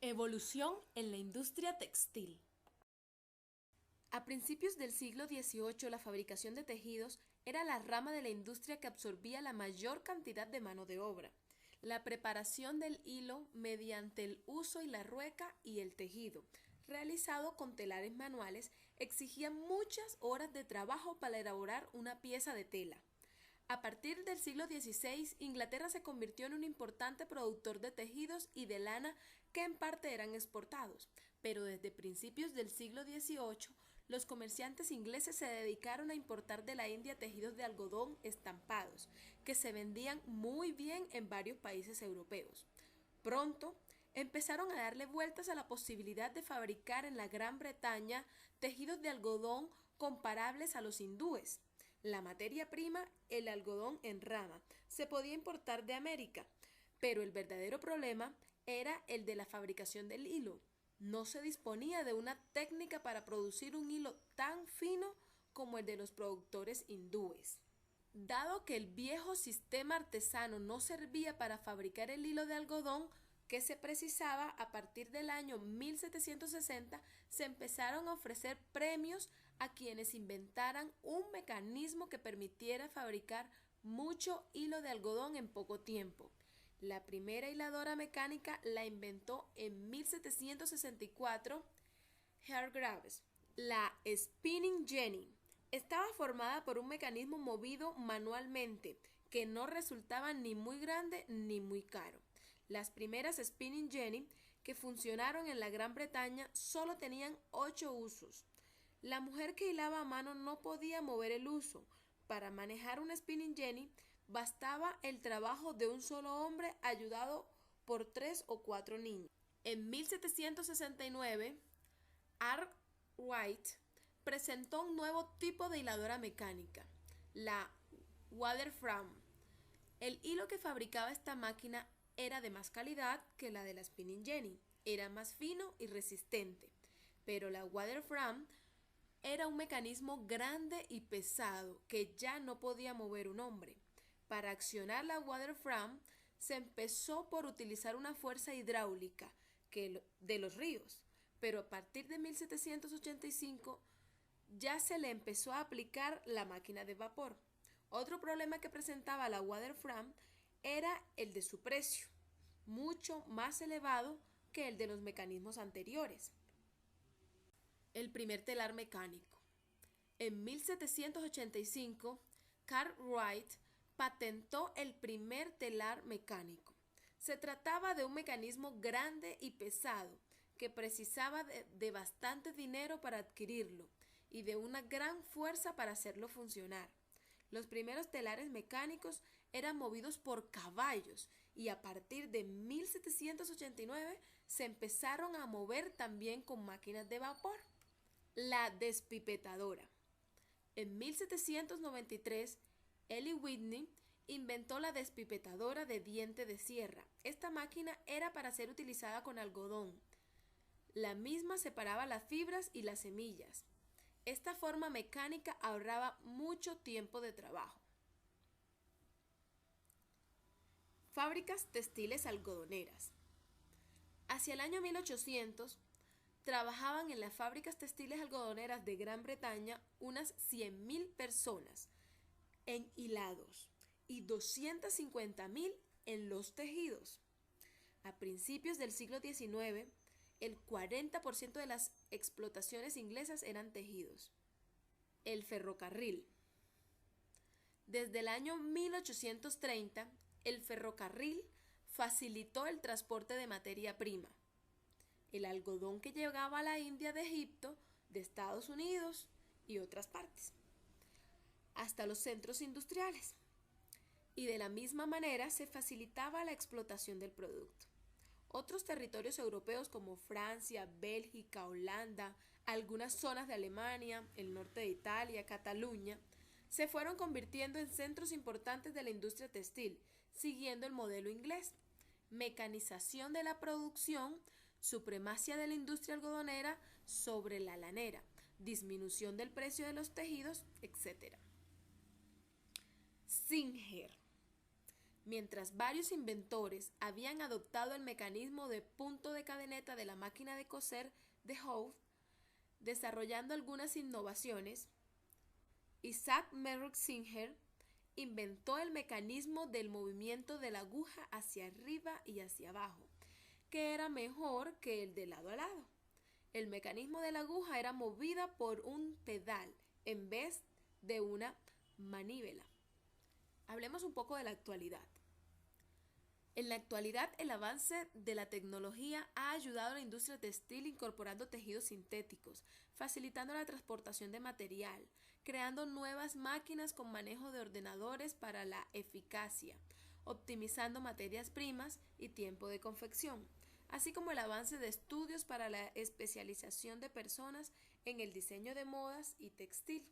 Evolución en la industria textil. A principios del siglo XVIII, la fabricación de tejidos era la rama de la industria que absorbía la mayor cantidad de mano de obra. La preparación del hilo mediante el uso y la rueca y el tejido, realizado con telares manuales, exigía muchas horas de trabajo para elaborar una pieza de tela. A partir del siglo XVI, Inglaterra se convirtió en un importante productor de tejidos y de lana que en parte eran exportados, pero desde principios del siglo XVIII, los comerciantes ingleses se dedicaron a importar de la India tejidos de algodón estampados, que se vendían muy bien en varios países europeos. Pronto, empezaron a darle vueltas a la posibilidad de fabricar en la Gran Bretaña tejidos de algodón comparables a los hindúes. La materia prima, el algodón en rama, se podía importar de América, pero el verdadero problema era el de la fabricación del hilo. No se disponía de una técnica para producir un hilo tan fino como el de los productores hindúes. Dado que el viejo sistema artesano no servía para fabricar el hilo de algodón que se precisaba, a partir del año 1760 se empezaron a ofrecer premios a quienes inventaran un mecanismo que permitiera fabricar mucho hilo de algodón en poco tiempo. La primera hiladora mecánica la inventó en 1764 Hargreaves. La spinning jenny estaba formada por un mecanismo movido manualmente que no resultaba ni muy grande ni muy caro. Las primeras spinning jenny que funcionaron en la Gran Bretaña solo tenían 8 usos. La mujer que hilaba a mano no podía mover el uso. Para manejar una spinning jenny bastaba el trabajo de un solo hombre ayudado por 3 o 4 niños. En 1769, Arkwright presentó un nuevo tipo de hiladora mecánica, la Waterfram. El hilo que fabricaba esta máquina era de más calidad que la de la spinning jenny, era más fino y resistente, pero la Waterfram era un mecanismo grande y pesado que ya no podía mover un hombre. Para accionar la Waterfram se empezó por utilizar una fuerza hidráulica de los ríos, pero a partir de 1785 ya se le empezó a aplicar la máquina de vapor. Otro problema que presentaba la Waterfram era el de su precio, mucho más elevado que el de los mecanismos anteriores. El primer telar mecánico. En 1785, Cartwright patentó el primer telar mecánico. Se trataba de un mecanismo grande y pesado que precisaba de bastante dinero para adquirirlo y de una gran fuerza para hacerlo funcionar. Los primeros telares mecánicos eran movidos por caballos y a partir de 1789 se empezaron a mover también con máquinas de vapor. La despipetadora. En 1793, Eli Whitney inventó la despipetadora de diente de sierra. Esta máquina era para ser utilizada con algodón. La misma separaba las fibras y las semillas. Esta forma mecánica ahorraba mucho tiempo de trabajo. Fábricas textiles algodoneras. Hacia el año 1800, trabajaban en las fábricas textiles algodoneras de Gran Bretaña unas 100.000 personas en hilados y 250.000 en los tejidos. A principios del siglo XIX, el 40% de las explotaciones inglesas eran tejidos. El ferrocarril. Desde el año 1830, el ferrocarril facilitó el transporte de materia prima. El algodón que llegaba a la India de Egipto, de Estados Unidos y otras partes, hasta los centros industriales. Y de la misma manera se facilitaba la explotación del producto. Otros territorios europeos como Francia, Bélgica, Holanda, algunas zonas de Alemania, el norte de Italia, Cataluña, se fueron convirtiendo en centros importantes de la industria textil, siguiendo el modelo inglés. Mecanización de la producción, supremacía de la industria algodonera sobre la lanera, disminución del precio de los tejidos, etc. Singer. Mientras varios inventores habían adoptado el mecanismo de punto de cadeneta de la máquina de coser de Howe, desarrollando algunas innovaciones, Isaac Merrick Singer inventó el mecanismo del movimiento de la aguja hacia arriba y hacia abajo, que era mejor que el de lado a lado. El mecanismo de la aguja era movida por un pedal en vez de una manivela. Hablemos un poco de la actualidad. En la actualidad, el avance de la tecnología ha ayudado a la industria textil incorporando tejidos sintéticos, facilitando la transportación de material, creando nuevas máquinas con manejo de ordenadores para la eficacia, optimizando materias primas y tiempo de confección, así como el avance de estudios para la especialización de personas en el diseño de modas y textil.